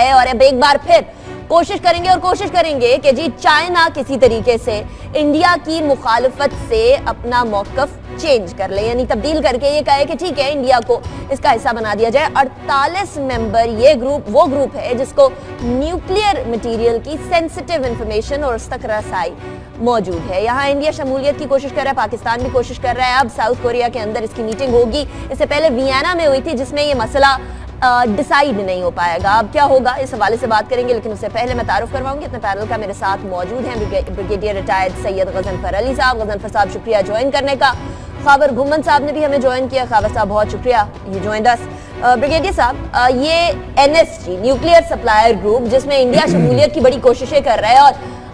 है और अब एक बार फिर कोशिश करेंगे कि जी चाइना किसी तरीके से इंडिया की मुखालफत से अपना मौकफ चेंज कर ले, यानी तब्दील करके ये कहे कि ठीक है इंडिया को इसका हिस्सा बना दिया जाए। 48 मेंबर ये वो ग्रुप है जिसको न्यूक्लियर मटेरियल की सेंसिटिव इंफॉर्मेशन और उस तक रसाई मौजूद है। यहाँ इंडिया शमूलियत की कोशिश कर रहा है, पाकिस्तान भी कोशिश कर रहा है। अब साउथ कोरिया के अंदर इसकी मीटिंग होगी, इससे पहले वियना में हुई थी जिसमें ये मसला डिसाइड नहीं हो पाएगा। अब क्या होगा इस हवाले से बात करेंगे, लेकिन उससे पहले मैं तारुफ करवाऊंगी अपने पैनल का। मेरे साथ मौजूद हैं ब्रिगेडियर रिटायर्ड सैयद गजनफर अली साहब। गजनफर साहब शुक्रिया ज्वाइन करने का। खावर घुमन साहब ने भी हमें ज्वाइन किया। खावर साहब बहुत शुक्रिया, ये ज्वाइन अस। ब्रिगेडियर साहब, ये NSG न्यूक्लियर सप्लायर ग्रुप जिसमें इंडिया शमूलियत की बड़ी कोशिशें कर रहा है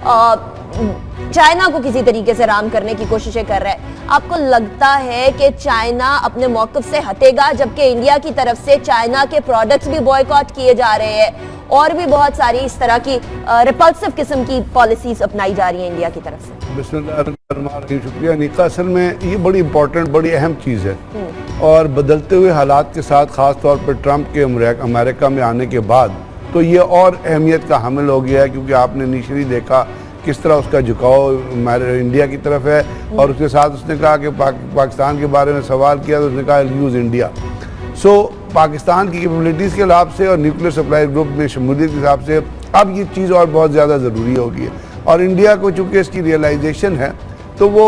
और चाइना को किसी तरीके से राम करने की कोशिशें कर रहा है, आपको लगता है कि चाइना अपने मौकफ से हटेगा, जबकि इंडिया की तरफ से चाइना के प्रोडक्ट्स भी बॉयकॉट किए जा रहे हैं और भी बहुत सारी इस तरह की रिपल्सिव किस्म की पॉलिसीज अपनाई जा रही है इंडिया की तरफ से? बिस्मिल्लाह, शुक्रिया निका। असल में ये बड़ी इंपॉर्टेंट, बड़ी अहम चीज़ है और बदलते हुए हालात के साथ ख़ास तौर पर ट्रंप के अमेरिका में आने के बाद तो ये और अहमियत का हामिल हो गया है, क्योंकि आपने इनिशियली देखा किस तरह उसका झुकाव इंडिया की तरफ है और उसके साथ उसने कहा कि पाकिस्तान के बारे में सवाल किया तो उसने कहा यूज़ इंडिया। सो पाकिस्तान की कैपेबिलिटीज़ के हिसाब से और न्यूक्लियर सप्लाई ग्रुप में शमूलियत के हिसाब से अब ये चीज़ और बहुत ज़्यादा ज़रूरी होगी है और इंडिया को चूँकि इसकी रियलाइजेशन है तो वो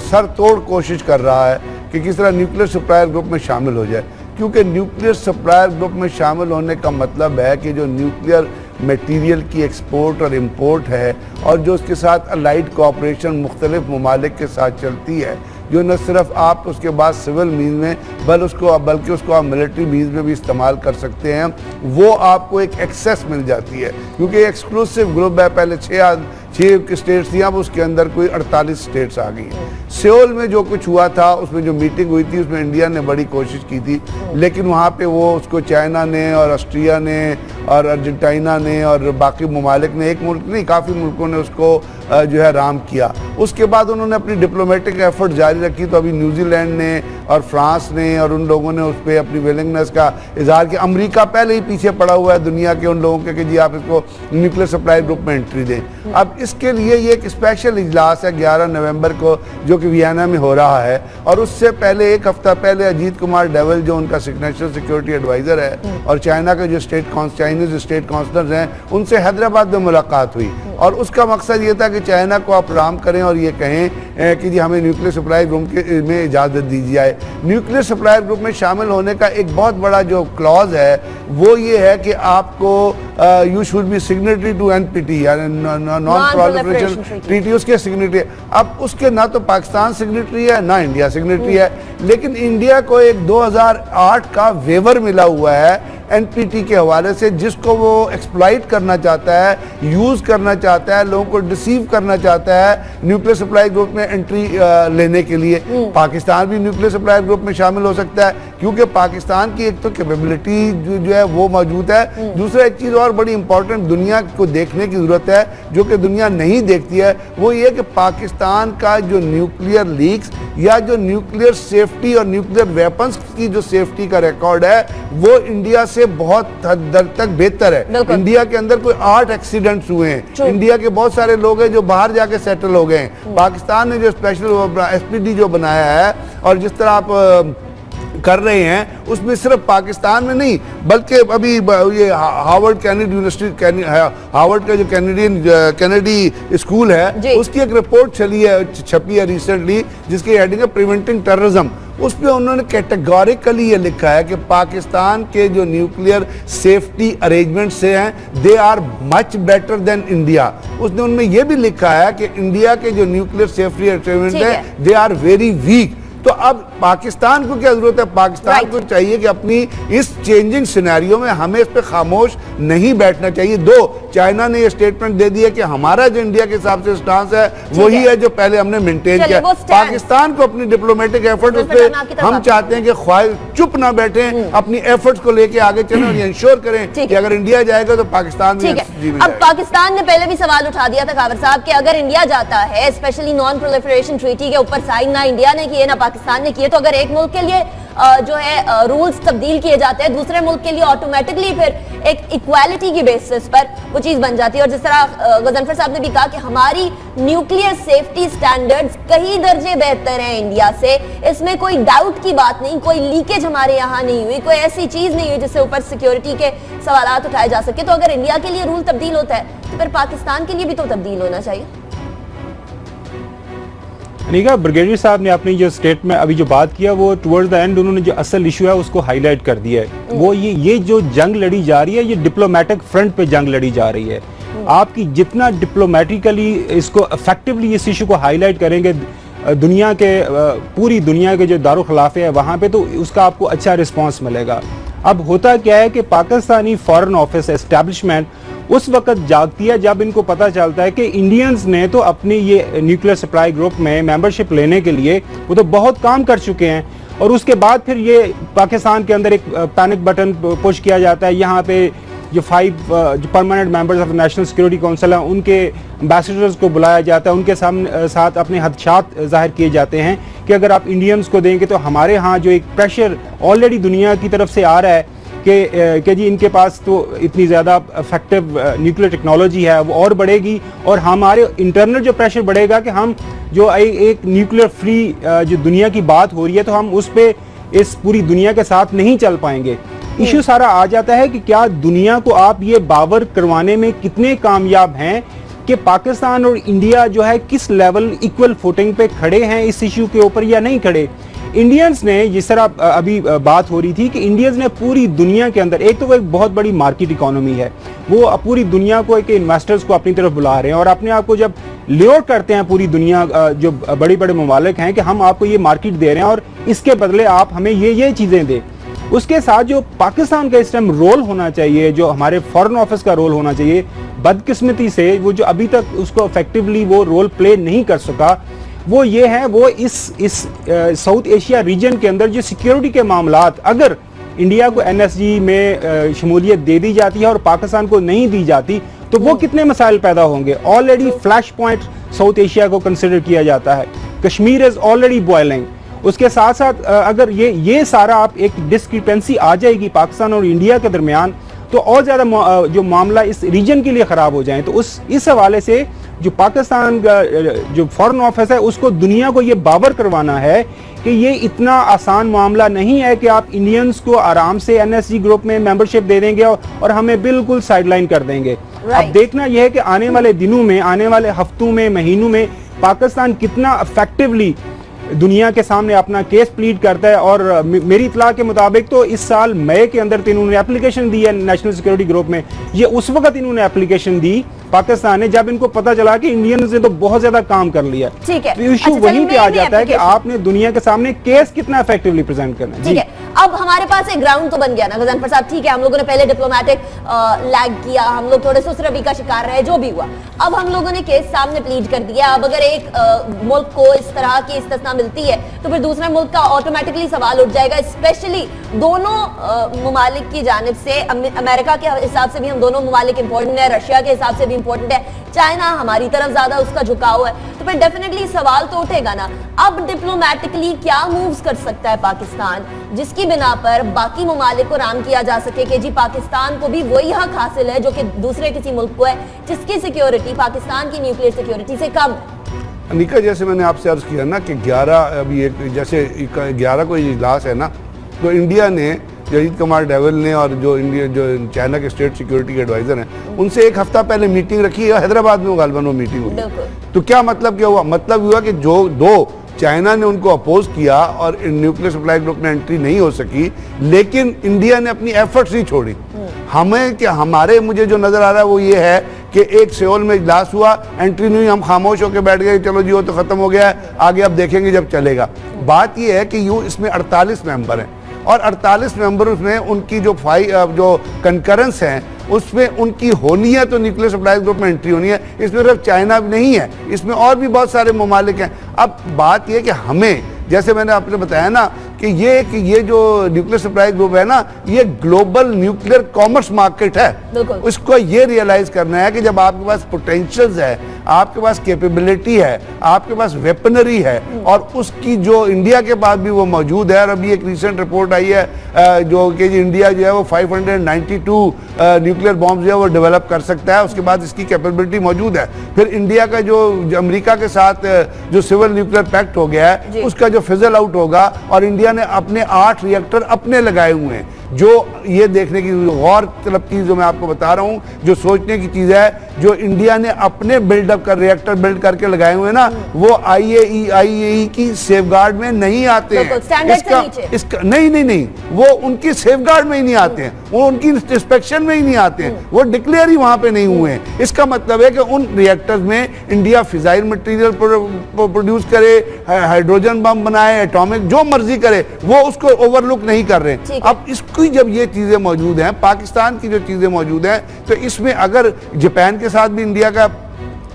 सर तोड़ कोशिश कर रहा है कि किस तरह न्यूक्लियर सप्लायर ग्रुप में शामिल हो जाए, क्योंकि न्यूक्लियर सप्लायर ग्रुप में शामिल होने का मतलब है कि जो न्यूक्लियर मटीरियल की एक्सपोर्ट और इम्पोर्ट है और जो उसके साथ अलाइड कोऑपरेशन मुख्तलिफ ममालिक के साथ चलती है, जो न सिर्फ आप उसके बाद सिविल मीन में बल्कि उसको आप मिलिट्री मीन में भी इस्तेमाल कर सकते हैं, वो आपको एक एक्सेस मिल जाती है, क्योंकि एक्सक्लूसिव ग्रुप है। पहले 6 स्टेट्स थी, अब उसके अंदर कोई 48 स्टेट्स आ गई हैं। सियोल में जो कुछ हुआ था, उसमें जो मीटिंग हुई थी उसमें इंडिया ने बड़ी कोशिश की थी, लेकिन वहाँ पे वो उसको चाइना ने और ऑस्ट्रिया ने और अर्जेंटीना ने और बाकी ममालिक ने, एक मुल्क नहीं काफ़ी मुल्कों ने उसको जो है राम किया। उसके बाद उन्होंने अपनी डिप्लोमेटिक एफर्ट जारी रखी, तो अभी न्यूजीलैंड ने और फ्रांस ने और उन लोगों ने उस पर अपनी विलिंगनेस का इजहार किया। अमेरिका पहले ही पीछे पड़ा हुआ है दुनिया के उन लोगों के कि जी आप इसको न्यूक्लियर सप्लाई ग्रुप में एंट्री दें। अब इसके लिए ये एक स्पेशल इजलास है 11 नवंबर को जो कि वियना में हो रहा है, और उससे पहले एक हफ्ता पहले अजीत कुमार डोवाल जो उनका नेशनल सिक्योरिटी एडवाइज़र है और चाइना के जो चाइनीज स्टेट काउंसलर हैं उनसे हैदराबाद में मुलाकात हुई और उसका मकसद ये था कि चाइना को आप राम करें और ये कहें कि जी हमें न्यूक्लियर सप्लाई ग्रुप में इजाज़त दी जाए। न्यूक्लियर सप्लाई ग्रुप में शामिल होने का एक बहुत बड़ा जो क्लॉज है वो ये है कि आपको you should be signatory to NPT यानी नॉन प्रोलिफरेशन ट्रीटी, उसके सिग्नेटरी। अब उसके ना तो पाकिस्तान सिग्नेटरी है ना इंडिया सिग्नेटरी है, लेकिन इंडिया को एक 2008 का वेवर मिला हुआ है NPT के हवाले से, जिसको वो एक्सप्लॉइट करना चाहता है, यूज़ करना चाहता है, लोगों को डिसीव करना चाहता है न्यूक्लियर सप्लाई ग्रुप में एंट्री लेने के लिए। पाकिस्तान भी न्यूक्लियर सप्लाई ग्रुप में शामिल हो सकता है, क्योंकि पाकिस्तान की एक तो कैपेबिलिटी जो है वो मौजूद है। दूसरा एक चीज़ और बड़ी इंपॉर्टेंट दुनिया को देखने की ज़रूरत है, जो कि दुनिया नहीं देखती है, वो ये कि पाकिस्तान का जो न्यूक्लियर लीक्स या जो न्यूक्लियर सेफ्टी और न्यूक्लियर वेपन्स की जो सेफ्टी का रिकॉर्ड है वो इंडिया से बहुत हद तक बेहतर है। इंडिया के अंदर कोई 8 एक्सीडेंट्स हुए हैं, इंडिया के बहुत सारे लोग हैं जो बाहर जाके सेटल हो गए हैं। पाकिस्तान ने जो स्पेशल SPD जो बनाया है और जिस तरह आप कर रहे हैं उसमें सिर्फ पाकिस्तान में नहीं बल्कि अभी ये हार्वर्ड कैनेडी यूनिवर्सिटी हार्वर्ड का जो कैनेडी स्कूल है उसकी एक रिपोर्ट छपी है रिसेंटली जिसकी हेडिंग है प्रिवेंटिंग टेररिज्म। उसमें उन्होंने कैटेगोरिकली ये लिखा है कि पाकिस्तान के जो न्यूक्लियर सेफ्टी अरेंजमेंट से हैं they are much better than India. उसने उनमें ये भी लिखा है कि इंडिया के जो न्यूक्लियर सेफ्टी अरेंजमेंट है दे आर वेरी वीक। तो अब पाकिस्तान को क्या जरूरत है? पाकिस्तान को चाहिए कि अपनी इस चेंजिंग सिनेरियो में हमें इस पे खामोश नहीं बैठना चाहिए। चाइना ने ये स्टेटमेंट दे दिया कि हमारा जो इंडिया के हिसाब से स्टांस है वही है जो पहले हमने मेंटेन किया। पाकिस्तान को अपनी डिप्लोमेटिक एफर्ट उस पे हम चाहते हैं कि चुप ना बैठे, अपनी एफर्ट्स को लेके आगे चलें और इंश्योर करें कि अगर इंडिया जाएगा तो पाकिस्तान भी। अब पाकिस्तान ने पहले भी सवाल उठा दिया था खावर साहब कि अगर इंडिया जाता है, स्पेशली नॉन प्रोलिफरेशन ट्रीटी के ऊपर साइन ना इंडिया ने किए ना पाकिस्तान ने किए, तो अगर एक मुल्क के लिए जो है रूल्स तब्दील किए जाते हैं, दूसरे मुल्क के लिए ऑटोमेटिकली फिर एक इक्वालिटी की बेसिस पर वो चीज बन जाती है। और जिस तरह गजनफर साहब ने भी कहा कि हमारी न्यूक्लियर सेफ्टी स्टैंडर्ड्स कई दर्जे बेहतर हैं इंडिया से, इसमें कोई डाउट की बात नहीं, कोई लीकेज हमारे यहाँ नहीं हुई, कोई ऐसी चीज नहीं हुई जिससे ऊपर सिक्योरिटी के सवालात उठाए जा सके। तो अगर इंडिया के लिए रूल तब्दील होता है तो फिर पाकिस्तान के लिए भी तो तब्दील होना चाहिए। अनिका, ब्रिगेडियर साहब ने अपनी जो स्टेट में अभी जो बात किया वो टुवर्ड्स द एंड उन्होंने जो असल इशू है उसको हाईलाइट कर दिया है। वो ये जो जंग लड़ी जा रही है, ये डिप्लोमेटिक फ्रंट पे जंग लड़ी जा रही है। आपकी जितना डिप्लोमेटिकली इसको इफेक्टिवली इस इशू को हाईलाइट करेंगे दुनिया के पूरी दुनिया के जो दारुल खिलाफे है वहाँ पे, तो उसका आपको अच्छा रिस्पॉन्स मिलेगा। अब होता क्या है कि पाकिस्तानी फॉरेन ऑफिस एस्टेब्लिशमेंट उस वक्त जागती है जब इनको पता चलता है कि इंडियंस ने तो अपनी ये न्यूक्लियर सप्लाई ग्रुप में मेंबरशिप लेने के लिए वो तो बहुत काम कर चुके हैं, और उसके बाद फिर ये पाकिस्तान के अंदर एक पैनिक बटन पुश किया जाता है। यहाँ पे जो 5 permanent members of national security council हैं उनके एम्बेसडर्स को बुलाया जाता है, उनके साथ अपने हदशात जाहिर किए जाते हैं कि अगर आप इंडियंस को देंगे तो हमारे यहाँ जो एक प्रेशर ऑलरेडी दुनिया की तरफ से आ रहा है कि जी इनके पास तो इतनी ज़्यादा इफेक्टिव न्यूक्लियर टेक्नोलॉजी है वो और बढ़ेगी, और हमारे इंटरनल जो प्रेशर बढ़ेगा कि हम जो एक न्यूक्लियर फ्री जो दुनिया की बात हो रही है तो हम उस पर इस पूरी दुनिया के साथ नहीं चल पाएंगे। इशू सारा आ जाता है कि क्या दुनिया को आप ये बावर करवाने में कितने कामयाब हैं कि पाकिस्तान और इंडिया जो है किस लेवल इक्वल फुटिंग पे खड़े हैं इस इशू के ऊपर या नहीं खड़े। इंडियंस ने, जिस तरह अभी बात हो रही थी कि इंडियंस ने पूरी दुनिया के अंदर, एक तो वो एक बहुत बड़ी मार्केट इकोनॉमी है, वो पूरी दुनिया को एक इन्वेस्टर्स को अपनी तरफ बुला रहे हैं और अपने आप को जब लेआउट करते हैं पूरी दुनिया जो बड़े बड़े ममालिक हैं कि हम आपको ये मार्केट दे रहे हैं और इसके बदले आप हमें ये चीज़ें दें। उसके साथ जो पाकिस्तान का इस टाइम रोल होना चाहिए, जो हमारे फॉरेन ऑफिस का रोल होना चाहिए, बदकिस्मती से वो जो अभी तक उसको इफेक्टिवली वो रोल प्ले नहीं कर सका, वो ये है वो इस साउथ एशिया रीजन के अंदर जो सिक्योरिटी के मामलात, अगर इंडिया को एनएसजी में शमूलियत दे दी जाती है और पाकिस्तान को नहीं दी जाती तो वो कितने मसाइल पैदा होंगे। Already flash point south Asia को कंसिडर किया जाता है, कश्मीर इज ऑलरेडी बॉइलिंग। उसके साथ साथ अगर ये सारा आप एक डिस्क्रिपेंसी आ जाएगी पाकिस्तान और इंडिया के दरमियान तो और ज़्यादा जो मामला इस रीजन के लिए ख़राब हो जाए। तो इस हवाले से जो पाकिस्तान का जो फॉरेन ऑफिस है उसको दुनिया को ये बावर करवाना है कि ये इतना आसान मामला नहीं है कि आप इंडियंस को आराम से एनएसजी ग्रुप में मेंबरशिप दे देंगे और हमें बिल्कुल साइडलाइन कर देंगे। अब देखना यह है कि आने वाले दिनों में, आने वाले हफ्तों में, महीनों में पाकिस्तान कितना इफेक्टिवली दुनिया के सामने अपना केस प्लीड करता है। और मेरी इतला के मुताबिक तो इस साल मई के अंदर इन्होंने एप्लीकेशन दी है नेशनल सिक्योरिटी ग्रुप में। ये उस वक्त इन्होंने एप्लीकेशन दी पाकिस्तान ने जब इनको पता चला कि इंडियंस ने तो बहुत ज्यादा काम कर लिया। ठीक है, तो इशू वहीं पे आ जाता है कि आपने दुनिया के सामने केस कितना इफेक्टिवली प्रेजेंट करना है। ठीक है, अब हमारे पास एक ग्राउंड तो बन गया ना गजनफर साहब। ठीक है, हम लोगों ने पहले डिप्लोमेटिक लैग किया, हम लोग थोड़े सुसरवी का शिकार रहे, जो भी हुआ। अब हम लोगों ने केस सामने प्लीड कर दिया। अब अगर एक मुल्क को इस तरह की इस्तिस्ना मिलती है तो फिर दूसरे मुल्क का ऑटोमेटिकली सवाल उठ जाएगा, स्पेशली दोनों ममालिक की जानिब से। अमेरिका के हिसाब से भी हम दोनों ममालिक इंपॉर्टेंट है, रशिया के हिसाब से भी इंपॉर्टेंट है, चाइना हमारी तरफ ज्यादा उसका झुकाव है, तो फिर डेफिनेटली सवाल तो उठेगा ना। अब डिप्लोमेटिकली क्या मूव्स कर सकता है पाकिस्तान जिसकी बिना पर बाकी ममालिक को राम किया जा सके कि जी पाकिस्तान को भी वही हक हासिल है जो कि दूसरे किसी मुल्क को है जिसकी सिक्योरिटी पाकिस्तान की न्यूक्लियर सिक्योरिटी से कम है। अनिका, जैसे मैंने आपसे अर्ज किया ना कि 11 को इजलास है ना, तो इंडिया ने अजीत कुमार डोवाल ने और जो चाइना के स्टेट सिक्योरिटी के एडवाइजर हैं उनसे एक हफ्ता पहले मीटिंग रखी है। हैदराबाद में गालिबन वो मीटिंग हुई। तो क्या मतलब क्या हुआ? मतलब हुआ कि जो दो चाइना ने उनको अपोज किया और न्यूक्लियर सप्लाई ग्रुप में एंट्री नहीं हो सकी, लेकिन इंडिया ने अपनी एफर्ट्स नहीं छोड़ी। हमारे मुझे जो नजर आ रहा है वो ये है कि एक सियोल में इजलास हुआ, एंट्री नहीं, हम खामोश होकर बैठ गए, चलो जी वो तो खत्म हो गया है, आगे अब देखेंगे जब चलेगा। बात ये है कि यूँ इसमें 48 मेंबर हैं और 48 मेंबर्स में उनकी जो कंकरेंस है उसमें उनकी होनी है तो न्यूक्लियर सप्लाई ग्रुप में एंट्री होनी है। इसमें सिर्फ चाइना नहीं है, इसमें और भी बहुत सारे ममालिक हैं। अब बात यह कि हमें, जैसे मैंने आपने बताया ना कि ये जो न्यूक्लियर सप्लाई ग्रुप है ना, ये ग्लोबल न्यूक्लियर कॉमर्स मार्केट है। इसको ये रियलाइज करना है कि जब आपके पास पोटेंशियल्स है, आपके पास कैपेबिलिटी है, आपके पास वेपनरी है, और उसकी जो इंडिया के पास भी वो मौजूद है। और अभी एक रिसेंट रिपोर्ट आई है जो कि इंडिया जो है वो 592 न्यूक्लियर बॉम्ब जो है वो डेवलप कर सकता है, उसके बाद इसकी कैपेबिलिटी मौजूद है। फिर इंडिया का जो अमेरिका के साथ जो सिविल न्यूक्लियर पैक्ट हो गया है उसका जो फिजल आउट होगा, और इंडिया ने अपने 8 रिएक्टर अपने लगाए हुए हैं। जो ये देखने की गौर तलब चीज जो मैं आपको बता रहा हूं, जो सोचने की चीज है, जो इंडिया ने अपने बिल्डअप कर रिएक्टर बिल्ड करके लगाए हुए ना, वो IAEA की सेफगार्ड में नहीं आते हैं। इसका नहीं, वो उनकी सेफगार्ड में ही नहीं आते हैं, वो उनकी इंस्पेक्शन में ही नहीं आते हैं, वो डिक्लेयर ही वहां पे नहीं हुए हैं। इसका मतलब है कि उन रिएक्टर्स में इंडिया फिजाइल मटेरियल प्रोड्यूस करे, हाइड्रोजन बम बनाए, एटॉमिक जो मर्जी करे, वो उसको ओवरलुक नहीं कर रहे। अब इसको जब ये चीजें मौजूद हैं, पाकिस्तान की जो चीजें मौजूद हैं, तो इसमें अगर जापान के साथ भी इंडिया का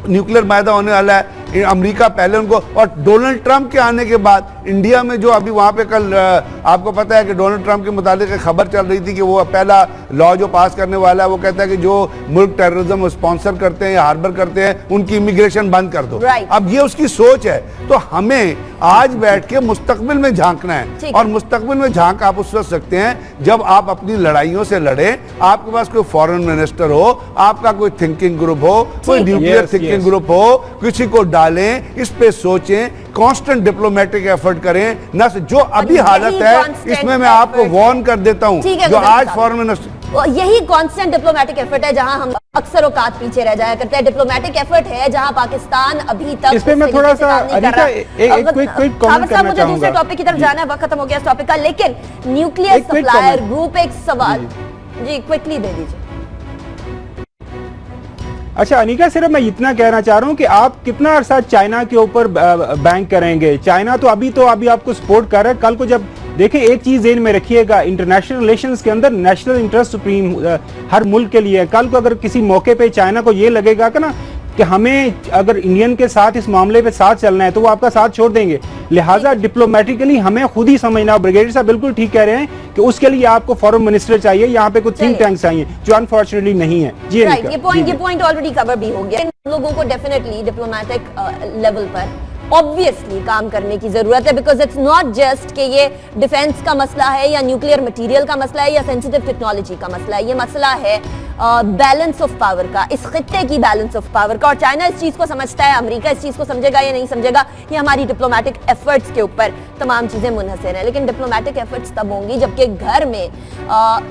न्यूक्लियर मायदा होने वाला है, अमेरिका पहले उनको, और डोनाल्ड ट्रंप के आने के बाद इंडिया में जो अभी वहां पे कल आपको पता है कि डोनाल्ड ट्रंप के मुताबिक खबर चल रही थी कि वो पहला लॉ जो पास करने वाला है, वो कहता है कि जो मुल्क टेररिज्म स्पॉन्सर करते हैं या हार्बर करते हैं उनकी इमिग्रेशन बंद कर दो। अब ये उसकी सोच है। तो हमें आज बैठ के मुस्तकबिल में झांकना है, और मुस्तकबिल में झांक आप उस वक्त सकते हैं जब आप अपनी लड़ाइयों से लड़े, आपके पास कोई फॉरेन मिनिस्टर हो, आपका कोई थिंकिंग ग्रुप हो, कोई न्यूक्लियर थिंकिंग ग्रुप हो, किसी को डालें, इस पे सोचें, कांस्टेंट डिप्लोमेटिक एफर्ट करें। न जो अभी हालत है इसमें मैं आपको वार्न कर देता हूं, जो आज फॉरेन मिनिस्टर, यही कांस्टेंट डिप्लोमेटिक एफर्ट है जहां हम अक्सर औकात पीछे रह जाया करते हैं। डिप्लोमेटिक एफर्ट है जहां पाकिस्तान अभी तक इस पे मैं थोड़ा सा एक क्विक कमेंट करना मुझे दूसरे टॉपिक की तरफ जाना है, वक्त खत्म हो गया इस टॉपिक का, लेकिन न्यूक्लियर सप्लायर ग्रुप एक सवाल जी क्विकली दे दीजिए। अच्छा अनिका, सिर्फ मैं इतना कहना चाह रहा हूं कि आप कितना अरसा चाइना के ऊपर बैंक करेंगे? चाइना तो अभी आपको सपोर्ट कर रहा है। कल को जब देखिए, एक चीज ज़हन में रखिएगा, इंटरनेशनल रिलेशंस के अंदर नेशनल इंटरेस्ट सुप्रीम हर मुल्क के लिए है। कल को अगर किसी मौके पे चाइना को ये लगेगा कि ना कि हमें अगर इंडियन के साथ इस मामले पे साथ चलना है, तो वो आपका साथ छोड़ देंगे। लिहाजा डिप्लोमेटिकली हमें खुद ही समझना। ब्रिगेडियर साहब बिल्कुल ठीक कह रहे हैं कि उसके लिए आपको फॉरेन मिनिस्टर चाहिए, यहाँ पे कुछ थिंक टैंक चाहिए, जो अनफॉर्चुनेटली नहीं है। जी ये पॉइंट ऑलरेडी कवर भी हो गया। लोगों को डेफिनेटली डिप्लोमेटिक लेवल पर ऑब्वियसली काम करने की जरूरत है, बिकॉज इट्स नॉट जस्ट कि ये डिफेंस का मसला है या न्यूक्लियर मटेरियल का मसला है या सेंसिटिव टेक्नोलॉजी का मसला है। ये मसला है बैलेंस ऑफ पावर का, इस खित्ते की बैलेंस ऑफ पावर का। और चाइना इस चीज को समझता है, अमेरिका इस चीज को समझेगा या नहीं समझेगा, ये हमारी डिप्लोमेटिक एफर्ट्स के ऊपर तमाम चीजें मुनहसर हैं। लेकिन डिप्लोमेटिक एफर्ट्स तब होंगी जबकि घर में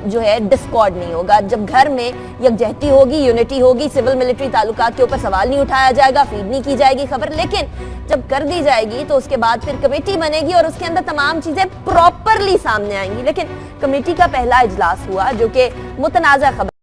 जो है डिस्कॉर्ड नहीं होगा, जब घर में यकजहती होगी, यूनिटी होगी, सिविल मिलिट्री ताल्लुकात के ऊपर सवाल नहीं उठाया जाएगा, फीड नहीं की जाएगी खबर। लेकिन जब कर दी जाएगी तो उसके बाद फिर कमेटी बनेगी और उसके अंदर तमाम चीजें प्रॉपरली सामने आएंगी। लेकिन कमेटी का पहला इजलास हुआ जो कि मुतनाज़ा खबर